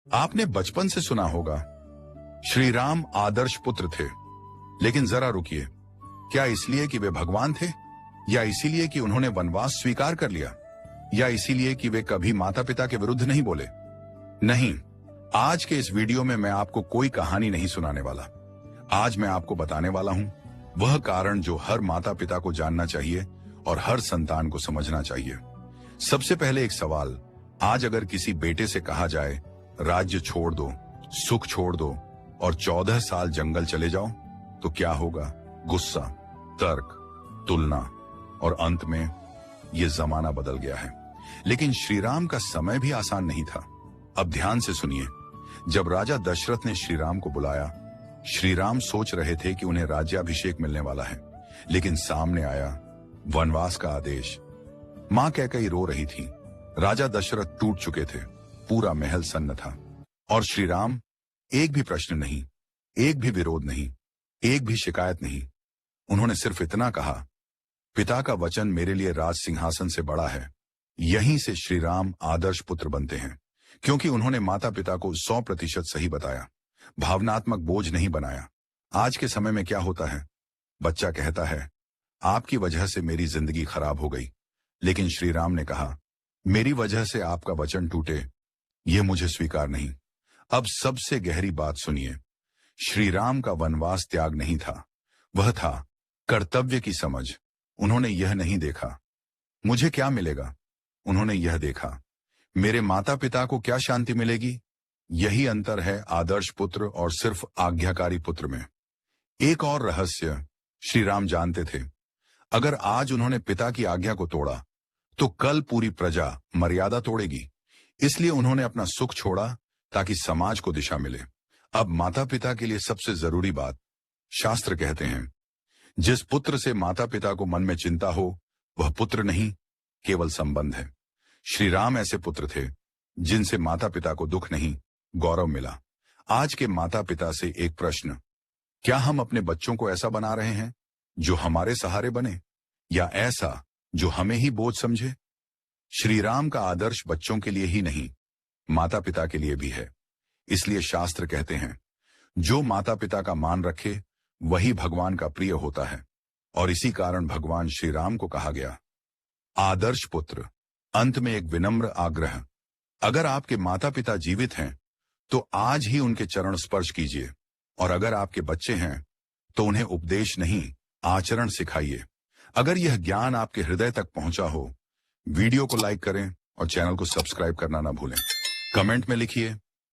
आपने बचपन से सुना होगा, श्री राम आदर्श पुत्र थे। लेकिन जरा रुकिए, क्या इसलिए कि वे भगवान थे, या इसीलिए कि उन्होंने वनवास स्वीकार कर लिया, या इसीलिए कि वे कभी माता पिता के विरुद्ध नहीं बोले? नहीं, आज के इस वीडियो में मैं आपको कोई कहानी नहीं सुनाने वाला। आज मैं आपको बताने वाला हूं वह कारण जो हर माता पिता को जानना चाहिए और हर संतान को समझना चाहिए। सबसे पहले एक सवाल, आज अगर किसी बेटे से कहा जाए राज्य छोड़ दो, सुख छोड़ दो और 14 साल जंगल चले जाओ, तो क्या होगा? गुस्सा, तर्क, तुलना और अंत में यह जमाना बदल गया है। लेकिन श्री राम का समय भी आसान नहीं था। अब ध्यान से सुनिए। जब राजा दशरथ ने श्री राम को बुलाया, श्री राम सोच रहे थे कि उन्हें राज्याभिषेक मिलने वाला है, लेकिन सामने आया वनवास का आदेश। मां कैकेयी रो रही थी, राजा दशरथ टूट चुके थे, पूरा महल सन्न था, और श्री राम एक भी प्रश्न नहीं, एक भी विरोध नहीं, एक भी शिकायत नहीं। उन्होंने सिर्फ इतना कहा, पिता का वचन मेरे लिए राज सिंहासन से बड़ा है। यहीं से श्री राम आदर्श पुत्र बनते हैं, क्योंकि उन्होंने माता पिता को 100% सही बताया, भावनात्मक बोझ नहीं बनाया। आज के समय में क्या होता है, बच्चा कहता है आपकी वजह से मेरी जिंदगी खराब हो गई, लेकिन श्री राम ने कहा मेरी वजह से आपका वचन टूटे, यह मुझे स्वीकार नहीं। अब सबसे गहरी बात सुनिए, श्री राम का वनवास त्याग नहीं था, वह था कर्तव्य की समझ। उन्होंने यह नहीं देखा मुझे क्या मिलेगा, उन्होंने यह देखा मेरे माता पिता को क्या शांति मिलेगी। यही अंतर है आदर्श पुत्र और सिर्फ आज्ञाकारी पुत्र में। एक और रहस्य श्री राम जानते थे, अगर आज उन्होंने पिता की आज्ञा को तोड़ा तो कल पूरी प्रजा मर्यादा तोड़ेगी। इसलिए उन्होंने अपना सुख छोड़ा ताकि समाज को दिशा मिले। अब माता पिता के लिए सबसे जरूरी बात, शास्त्र कहते हैं जिस पुत्र से माता पिता को मन में चिंता हो वह पुत्र नहीं, केवल संबंध है। श्री राम ऐसे पुत्र थे जिनसे माता पिता को दुख नहीं, गौरव मिला। आज के माता पिता से एक प्रश्न, क्या हम अपने बच्चों को ऐसा बना रहे हैं जो हमारे सहारे बने, या ऐसा जो हमें ही बोझ समझे? श्री राम का आदर्श बच्चों के लिए ही नहीं, माता पिता के लिए भी है। इसलिए शास्त्र कहते हैं जो माता पिता का मान रखे वही भगवान का प्रिय होता है, और इसी कारण भगवान श्री राम को कहा गया आदर्श पुत्र। अंत में एक विनम्र आग्रह, अगर आपके माता पिता जीवित हैं तो आज ही उनके चरण स्पर्श कीजिए, और अगर आपके बच्चे हैं तो उन्हें उपदेश नहीं आचरण सिखाइए। अगर यह ज्ञान आपके हृदय तक पहुंचा हो, वीडियो को लाइक करें और चैनल को सब्सक्राइब करना ना भूलें। कमेंट में लिखिए